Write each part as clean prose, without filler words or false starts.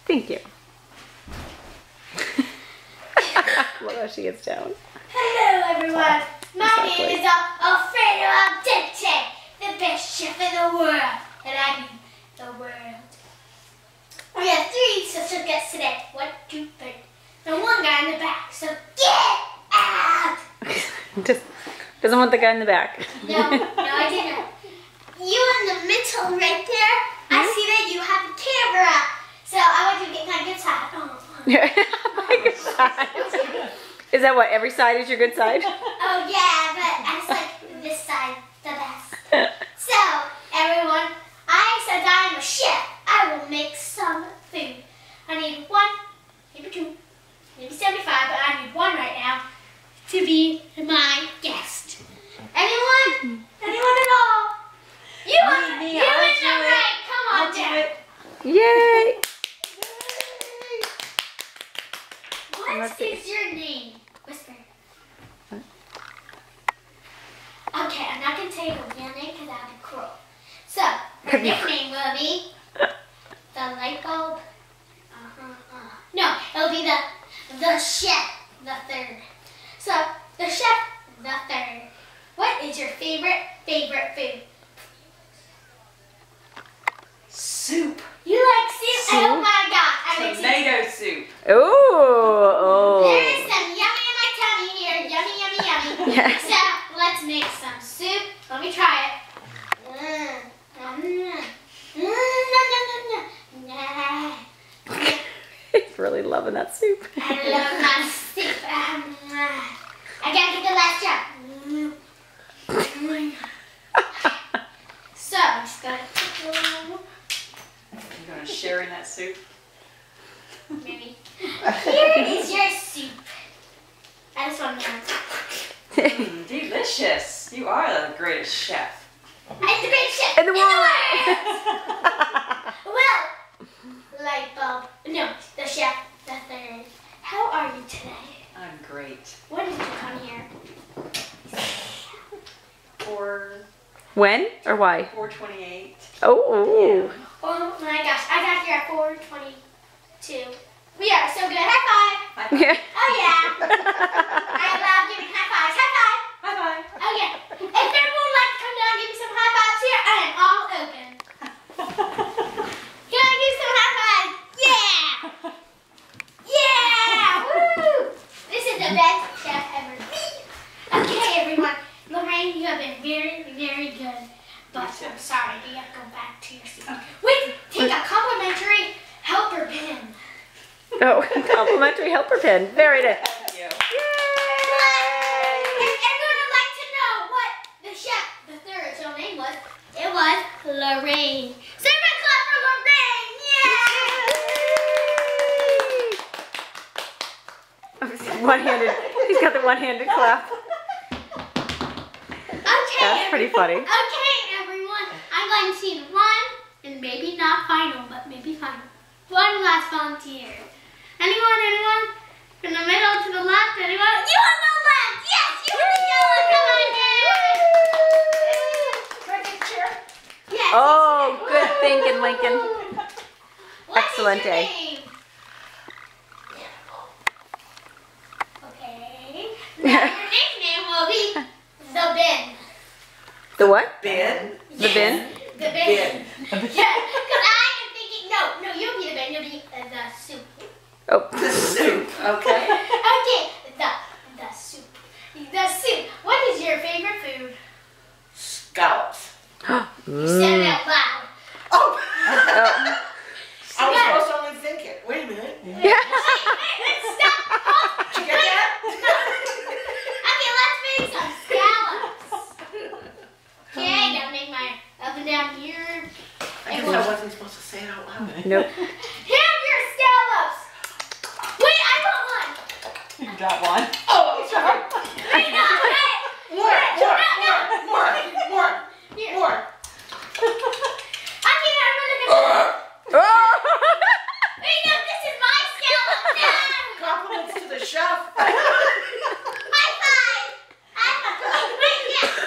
Thank you. Look how she gets down. Hello everyone, my name is Alfredo Al Dente, the best chef in the world, and I mean the world. We have 3 special guests today, 1, 2, 3, and 1 guy in the back, so get out! Just doesn't want the guy in the back. No, I didn't. You in the middle right there, I see that you have a camera, so I want you to get my good side. My good side. Is that what, every side is your good side? Oh yeah, but I just like this side the best. So, everyone, I said I'm a chef. I will make some food. I need 1, maybe 2, maybe 75, but I need 1 right now to be my guest. Anyone? Anyone at all? You are Me, you I'll is do all it. right. Come on I'll do down. it. Yay! What is your name? Whisper. What? Okay, I'm not going to tell you the real name because that would be cruel. So, your nickname will be the light bulb. No, it'll be the chef, the 3rd. So, the chef, the 3rd. What is your favorite food? Soup. You like soup? Oh my god, I like soup. Tomato soup. Oh. There is some yummy in my tummy here. Yummy, yummy, yummy. Yes. So, let's make some soup. Let me try it. He's really loving that soup. I love my soup. I gotta get the last drop. So, I'm just gonna take a little. You're going to share in that soup? Maybe. Here is your soup. I just want more. Delicious. You are the greatest chef. I'm the greatest chef In the world. Well, light bulb. No, the chef, the 3rd. How are you today? I'm great. What did you come here? When or why? 4:28. Oh. Oh my gosh, I got here at 4:22. We are so good. High five. Yeah. Oh yeah. I love giving high fives. High five. Bye bye. Oh yeah. If everyone would like to come down and give me some high fives here, I am all open. Can I give some high fives? Yeah. Yeah. Woo. This is the best chef ever. Okay, everyone. Lorraine, you have been very, very good. But I'm sorry, you have to go back to your seat. Wait, take a complimentary helper pin. Oh, complimentary helper pin. Very nice. Thank you. If everyone would like to know what the chef, the 3rd's real name was, it was Lorraine. So everybody clap for Lorraine. Yeah! One-handed. He's got the one-handed clap. Okay. That's pretty funny. Okay, everyone. I'm going to see 1, and maybe not final, but maybe final. 1 last volunteer. Anyone? From the middle to the left, anyone? You on the left! Yes, you on the yellow! Come on, Can I get a chair? Yes. Oh, good thinking, Lincoln. What Excellent is your day. name? Okay. Now your nickname will be the bin. The what? Bin. The bin? The bin. Yeah, because I am thinking, no, you'll be the bin, you'll be the soup. Oh. The soup. Okay. Okay, the soup. The soup. What is your favorite food? Scallops. You said it out loud. Oh. Oh. I was supposed to only think it. Wait a minute. Yeah. Wait, stop. Oh, Did you get that? okay, let's make some scallops. Okay, gotta make my oven down here. I guess I wasn't supposed to say it out loud. Nope. Have your scallops. Wait, I got one. You got one. Oh, I'm sorry. Wait, no, wait. More. Okay, I'm really good. Oh. Wait, no, this is my scallop now. Compliments to the chef. High five. High five. Wait, yeah.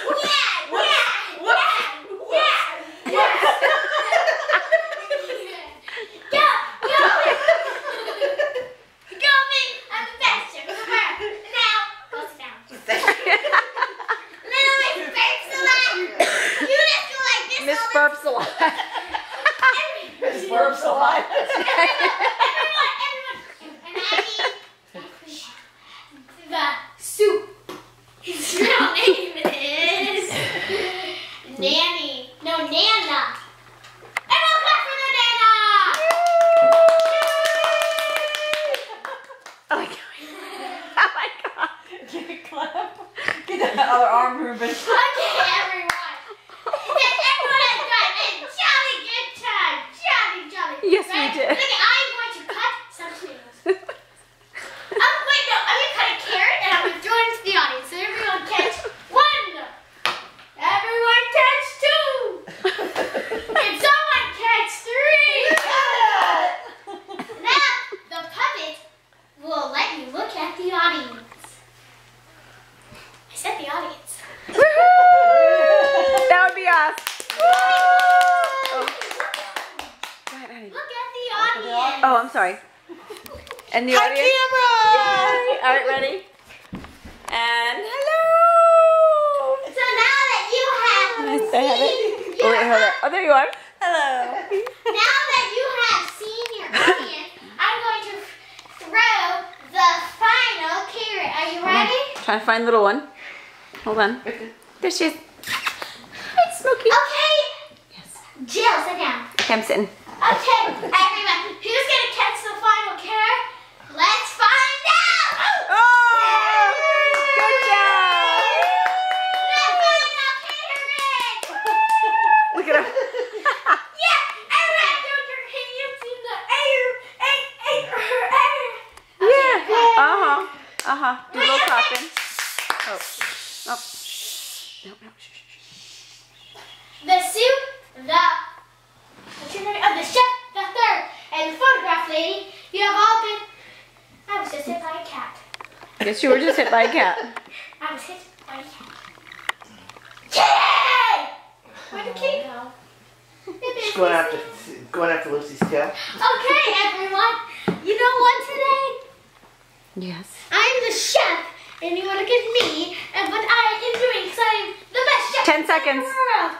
burp saliva. And I mean, the soup. His real name is Nanny. No, Nana. Everyone clap for the Nana! Oh my god. Oh my god. Get a clap. Get that other arm moving. Okay, everyone. Everyone has got a jolly good time. Jolly, jolly. Yes, we right? did. Look, I'm going to cut some tomatoes. Wait, no, I'm going to cut a carrot and I'm going to throw it into the audience. So everyone catch one. Everyone catch two. Can someone catch three? Now, the puppet will let you look at the audience. I said the audience. Woohoo! That would be us. Oh. Go ahead, honey. Look at the audience. Oh, I'm sorry. And the audience. Yay. All right, ready? And hello. So now that you have Nice, I have it. seen Oh, your wait, hold on. Oh, there you are. Hello. now that you have seen your audience, I'm going to throw the final carrot. Are you ready? Trying to find the little one. Hold on. There she is. Hi, Smokey. Okay. Yes. Jill, sit down. Okay, I'm sitting. Okay, everyone, who's going to catch the final carrot? Let's find out! Oh! Good job. The final carrot! Look at him. Yeah, everyone, throw your hands in the air. Air. Yeah. Uh-huh. Uh-huh. Do a little clapping. Oh. Oh. No, no. Shh, shh, shh. The soup, what's your name? Oh, the chef, the third, and the photograph lady, you have all been, I was just hit by a cat. Guess you were just hit by a cat. I was hit by a cat. Yay! Where'd the kitty go? She's going after Lucy's tail. Okay, everyone, you know what today? Yes. I'm the chef, and you want to look at me, and what I am doing, because I am the best chef 10 in seconds. the world.